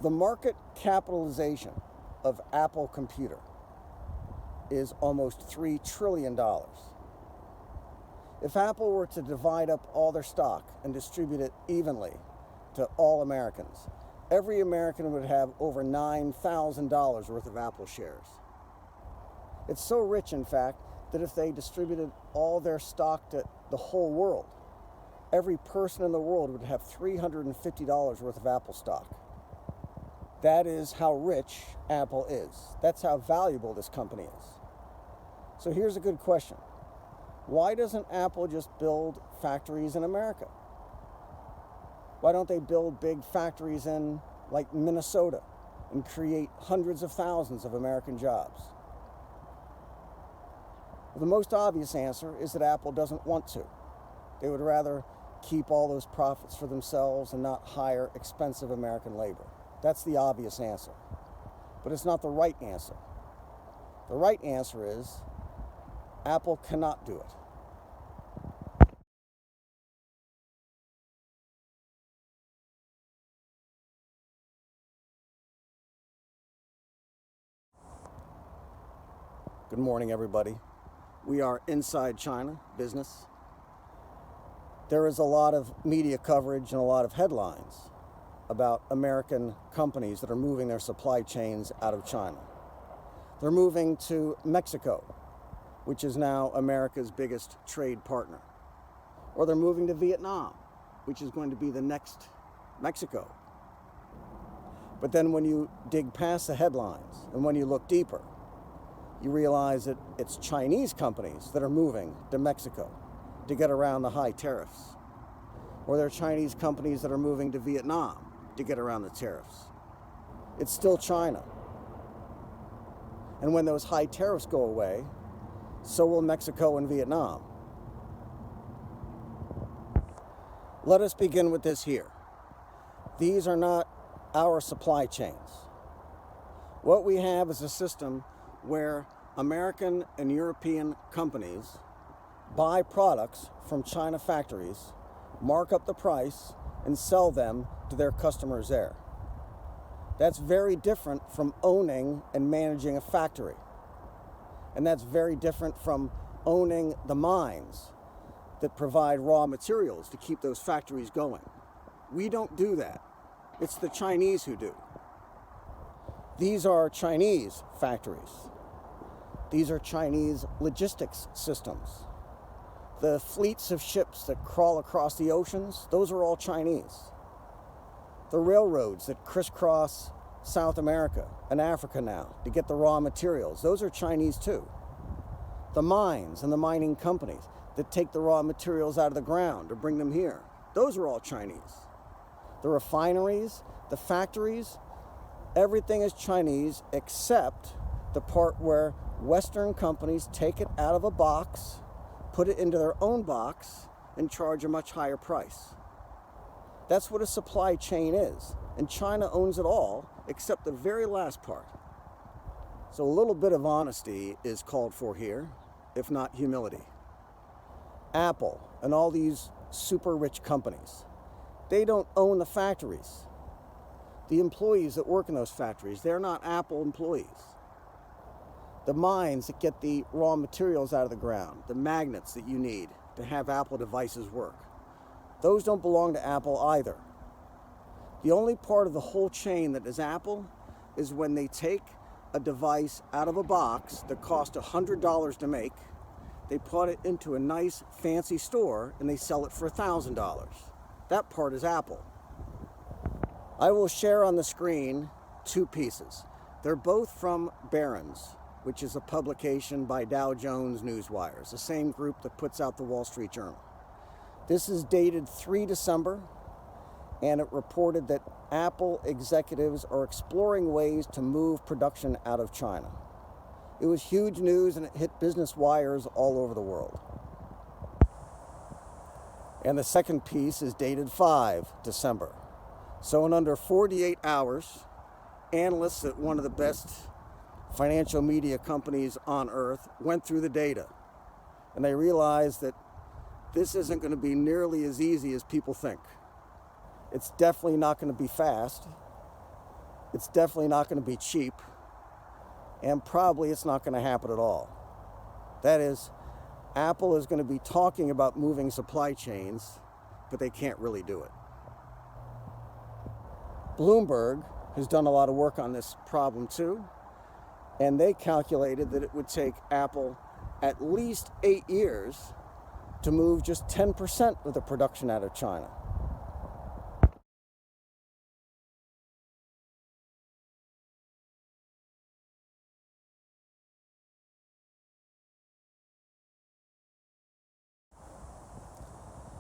The market capitalization of Apple Computer is almost $3 trillion. If Apple were to divide up all their stock and distribute it evenly to all Americans, every American would have over $9,000 worth of Apple shares. It's so rich, in fact, that if they distributed all their stock to the whole world, every person in the world would have $350 worth of Apple stock. That is how rich Apple is. That's how valuable this company is. So here's a good question. Why doesn't Apple just build factories in America? Why don't they build big factories in, like, Minnesota and create hundreds of thousands of American jobs? Well, the most obvious answer is that Apple doesn't want to. They would rather keep all those profits for themselves and not hire expensive American labor. That's the obvious answer. But it's not the right answer. The right answer is Apple cannot do it. Good morning, everybody. We are inside China business. There is a lot of media coverage and a lot of headlines about American companies that are moving their supply chains out of China. They're moving to Mexico, which is now America's biggest trade partner. Or they're moving to Vietnam, which is going to be the next Mexico. But then when you dig past the headlines and when you look deeper, you realize that it's Chinese companies that are moving to Mexico to get around the high tariffs. Or there are Chinese companies that are moving to Vietnam to get around the tariffs. It's still China. And when those high tariffs go away, so will Mexico and Vietnam. Let us begin with this here. These are not our supply chains. What we have is a system where American and European companies buy products from China factories, mark up the price, and sell them to their customers there. That's very different from owning and managing a factory. And that's very different from owning the mines that provide raw materials to keep those factories going. We don't do that. It's the Chinese who do. These are Chinese factories. These are Chinese logistics systems. The fleets of ships that crawl across the oceans, those are all Chinese. The railroads that crisscross South America and Africa now to get the raw materials, those are Chinese too. The mines and the mining companies that take the raw materials out of the ground to bring them here, those are all Chinese. The refineries, the factories, everything is Chinese except the part where Western companies take it out of a box, put it into their own box, and charge a much higher price. That's what a supply chain is. And China owns it all, except the very last part. So a little bit of honesty is called for here, if not humility. Apple and all these super rich companies, they don't own the factories. The employees that work in those factories, they're not Apple employees. The mines that get the raw materials out of the ground, the magnets that you need to have Apple devices work, those don't belong to Apple either. The only part of the whole chain that is Apple is when they take a device out of a box that cost $100 to make, they put it into a nice fancy store and they sell it for $1,000. That part is Apple. I will share on the screen two pieces. They're both from Barron's, which is a publication by Dow Jones Newswires, the same group that puts out the Wall Street Journal. This is dated 3 December, and it reported that Apple executives are exploring ways to move production out of China. It was huge news, and it hit business wires all over the world. And the second piece is dated 5 December. So in under 48 hours, analysts at one of the best financial media companies on earth went through the data, and they realized that this isn't going to be nearly as easy as people think. It's definitely not going to be fast. It's definitely not going to be cheap, and probably it's not going to happen at all. That is, Apple is going to be talking about moving supply chains, but they can't really do it. Bloomberg has done a lot of work on this problem too, and they calculated that it would take Apple at least 8 years to move just 10% of the production out of China.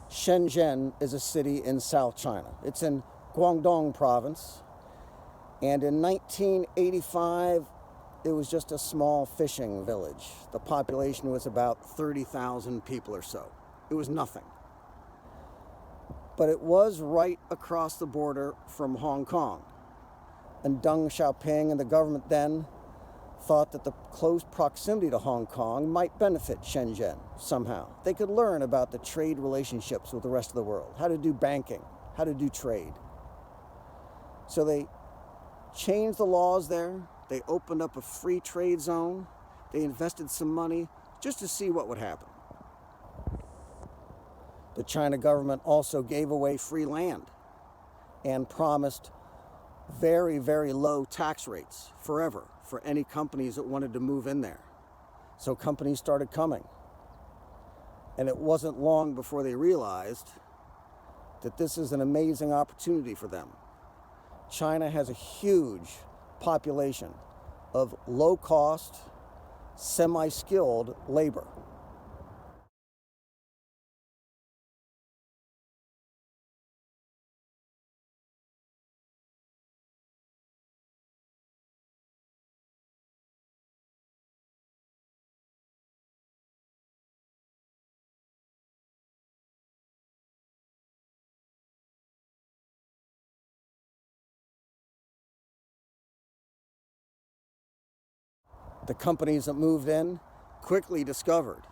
Shenzhen is a city in South China. It's in Guangdong province, and in 1985 it was just a small fishing village. The population was about 30,000 people or so. It was nothing. But it was right across the border from Hong Kong. And Deng Xiaoping and the government then thought that the close proximity to Hong Kong might benefit Shenzhen somehow. They could learn about the trade relationships with the rest of the world, how to do banking, how to do trade. So they changed the laws there. They opened up a free trade zone. They invested some money just to see what would happen. The China government also gave away free land and promised very, very low tax rates forever for any companies that wanted to move in there. So companies started coming. And it wasn't long before they realized that this is an amazing opportunity for them. China has a huge population of low-cost, semi-skilled labor. The companies that moved in quickly discovered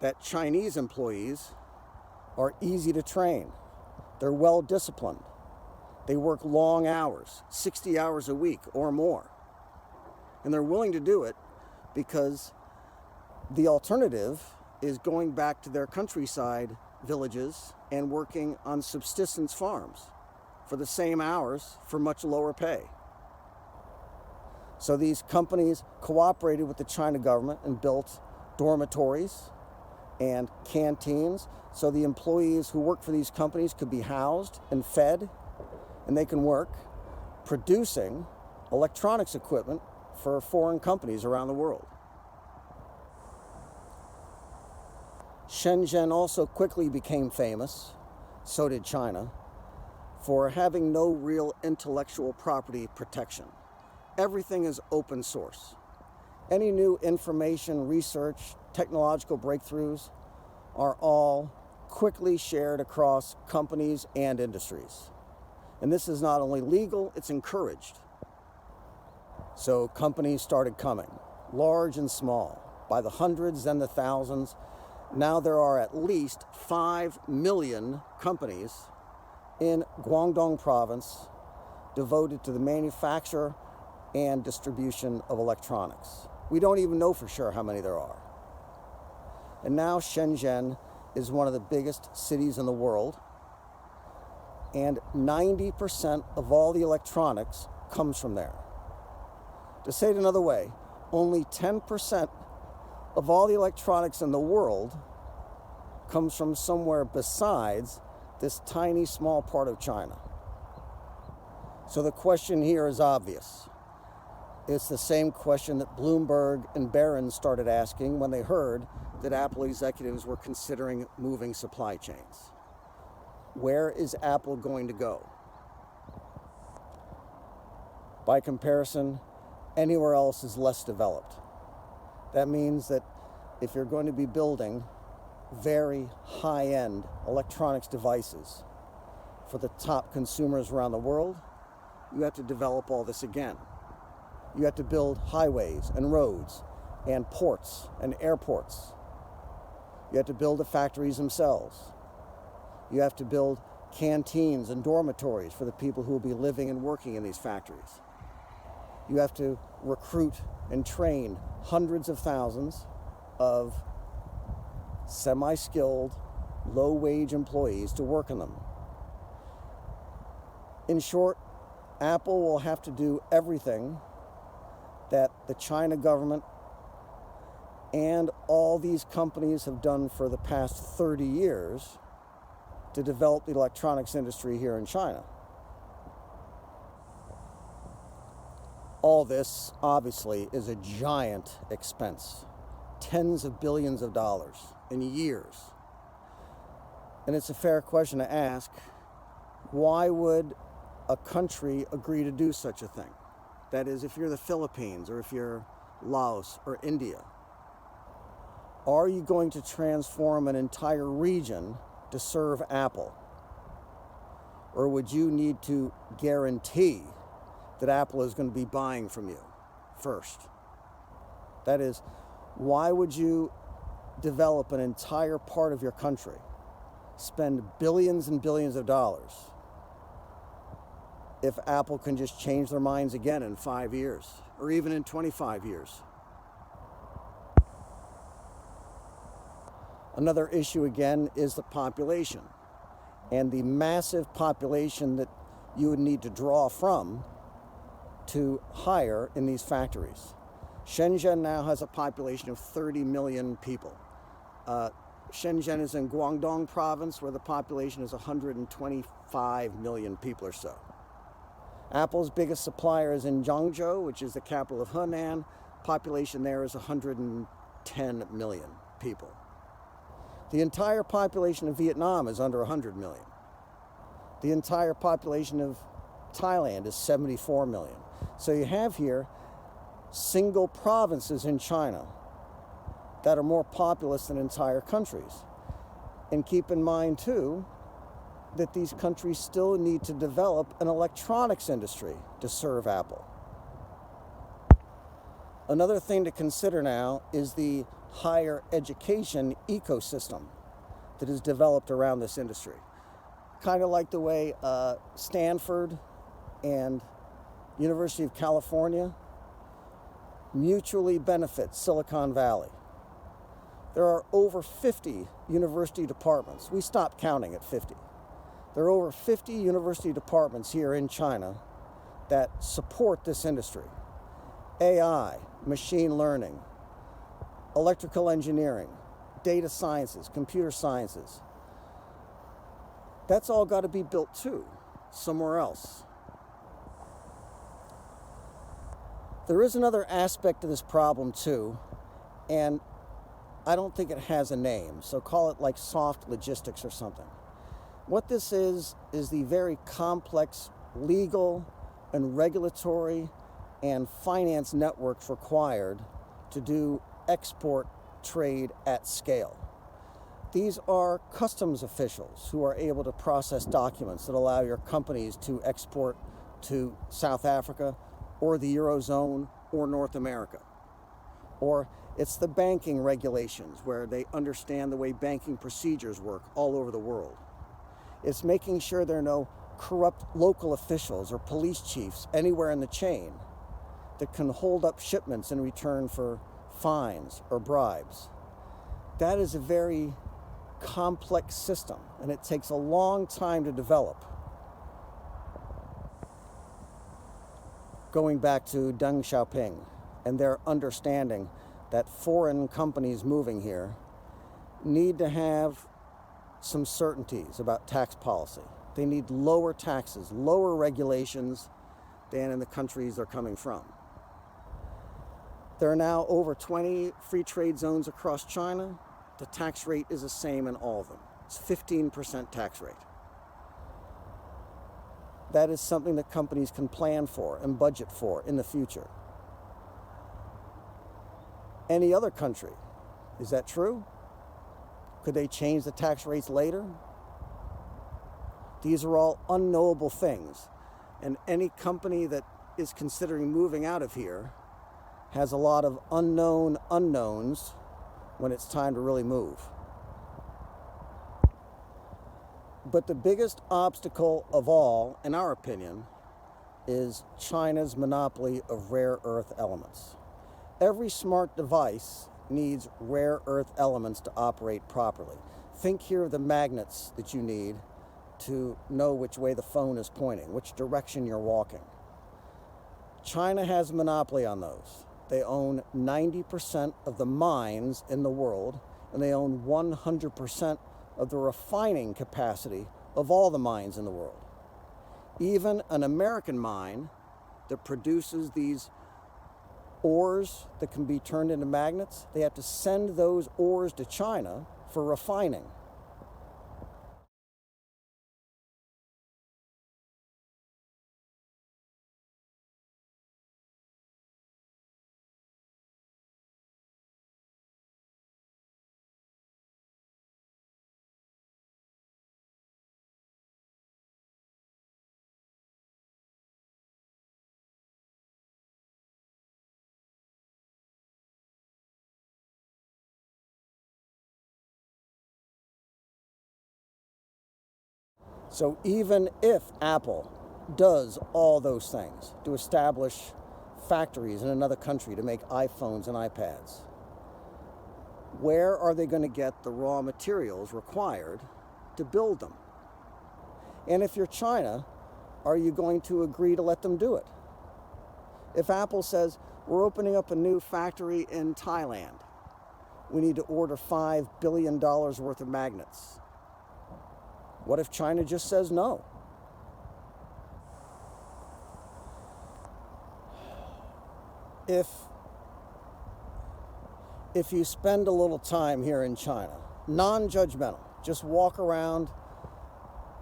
that Chinese employees are easy to train. They're well disciplined. They work long hours, 60 hours a week or more. And they're willing to do it because the alternative is going back to their countryside villages and working on subsistence farms for the same hours for much lower pay. So these companies cooperated with the China government and built dormitories and canteens so the employees who work for these companies could be housed and fed, and they can work producing electronics equipment for foreign companies around the world. Shenzhen also quickly became famous, so did China, for having no real intellectual property protection. Everything is open source. Any new information, research, technological breakthroughs are all quickly shared across companies and industries. And this is not only legal, it's encouraged. So companies started coming, large and small, by the hundreds and the thousands. Now there are at least 5 million companies in Guangdong province devoted to the manufacture and distribution of electronics. We don't even know for sure how many there are. And now Shenzhen is one of the biggest cities in the world, and 90% of all the electronics comes from there. To say it another way, only 10% of all the electronics in the world comes from somewhere besides this tiny small part of China. So the question here is obvious. It's the same question that Bloomberg and Barron started asking when they heard that Apple executives were considering moving supply chains. Where is Apple going to go? By comparison, anywhere else is less developed. That means that if you're going to be building very high-end electronics devices for the top consumers around the world, you have to develop all this again. You have to build highways and roads and ports and airports. You have to build the factories themselves. You have to build canteens and dormitories for the people who will be living and working in these factories. You have to recruit and train hundreds of thousands of semi-skilled, low-wage employees to work on them. In short, Apple will have to do everything that the China government and all these companies have done for the past 30 years to develop the electronics industry here in China. All this, obviously, is a giant expense. Tens of billions of dollars in years. And it's a fair question to ask, why would a country agree to do such a thing? That is, if you're the Philippines or if you're Laos or India, are you going to transform an entire region to serve Apple? Or would you need to guarantee that Apple is going to be buying from you first? That is, why would you develop an entire part of your country, spend billions and billions of dollars, if Apple can just change their minds again in 5 years or even in 25 years? Another issue again is the population and the massive population that you would need to draw from to hire in these factories. Shenzhen now has a population of 30 million people. Shenzhen is in Guangdong province, where the population is 125 million people or so. Apple's biggest supplier is in Zhangzhou, which is the capital of Henan. Population there is 110 million people. The entire population of Vietnam is under 100 million. The entire population of Thailand is 74 million. So you have here single provinces in China that are more populous than entire countries. And keep in mind, too, that these countries still need to develop an electronics industry to serve Apple. Another thing to consider now is the higher education ecosystem that is developed around this industry. Kind of like the way Stanford and University of California mutually benefit Silicon Valley. There are over 50 university departments. We stopped counting at 50. There are over 50 university departments here in China that support this industry. AI, machine learning, electrical engineering, data sciences, computer sciences. That's all got to be built too, somewhere else. There is another aspect to this problem too, and I don't think it has a name, so call it like soft logistics or something. What this is the very complex legal and regulatory and finance networks required to do export trade at scale. These are customs officials who are able to process documents that allow your companies to export to South Africa or the Eurozone or North America. Or it's the banking regulations where they understand the way banking procedures work all over the world. It's making sure there are no corrupt local officials or police chiefs anywhere in the chain that can hold up shipments in return for fines or bribes. That is a very complex system, and it takes a long time to develop. Going back to Deng Xiaoping and their understanding that foreign companies moving here need to have some certainties about tax policy. They need lower taxes, lower regulations than in the countries they're coming from. There are now over 20 free trade zones across China. The tax rate is the same in all of them. It's 15% tax rate. That is something that companies can plan for and budget for in the future. Any other country, is that true? Could they change the tax rates later? These are all unknowable things, and any company that is considering moving out of here has a lot of unknown unknowns when it's time to really move. But the biggest obstacle of all, in our opinion, is China's monopoly of rare earth elements. Every smart device needs rare earth elements to operate properly. Think here of the magnets that you need to know which way the phone is pointing, which direction you're walking. China has a monopoly on those. They own 90% of the mines in the world, and they own 100% of the refining capacity of all the mines in the world. Even an American mine that produces these ores that can be turned into magnets, they have to send those ores to China for refining. So even if Apple does all those things to establish factories in another country to make iPhones and iPads, where are they going to get the raw materials required to build them? And if you're China, are you going to agree to let them do it? If Apple says, we're opening up a new factory in Thailand, we need to order $5 billion worth of magnets. What if China just says no? If you spend a little time here in China, non-judgmental, just walk around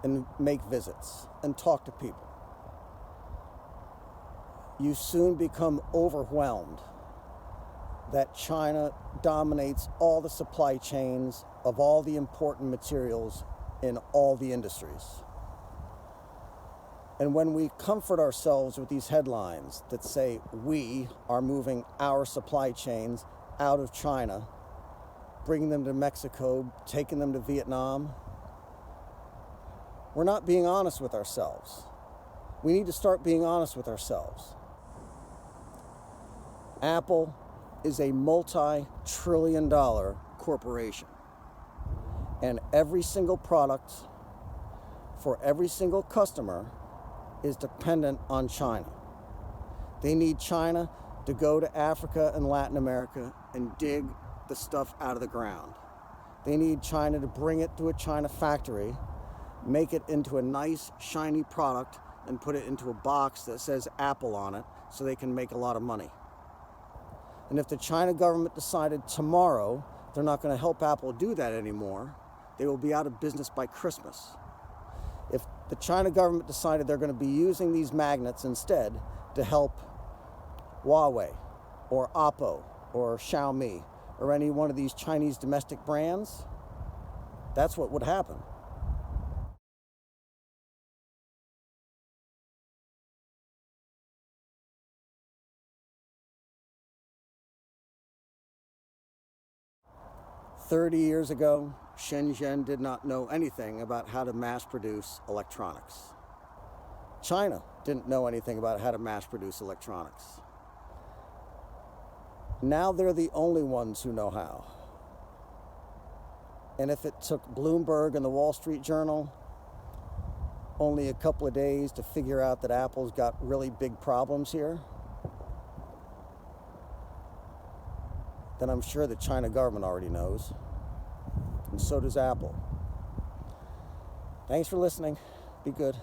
and make visits and talk to people, you soon become overwhelmed that China dominates all the supply chains of all the important materials in all the industries. And when we comfort ourselves with these headlines that say we are moving our supply chains out of China, bringing them to Mexico, taking them to Vietnam, we're not being honest with ourselves. We need to start being honest with ourselves. Apple is a multi-trillion-dollar corporation. And every single product for every single customer is dependent on China. They need China to go to Africa and Latin America and dig the stuff out of the ground. They need China to bring it to a China factory, make it into a nice, shiny product, and put it into a box that says Apple on it so they can make a lot of money. And if the China government decided tomorrow they're not going to help Apple do that anymore, they will be out of business by Christmas. If the China government decided they're going to be using these magnets instead to help Huawei or Oppo or Xiaomi or any one of these Chinese domestic brands, that's what would happen. "30 years ago, Shenzhen did not know anything about how to mass produce electronics. China didn't know anything about how to mass produce electronics. Now they're the only ones who know how. And if it took Bloomberg and the Wall Street Journal only a couple of days to figure out that Apple's got really big problems here, then I'm sure the China government already knows. And so does Apple. Thanks for listening. Be good.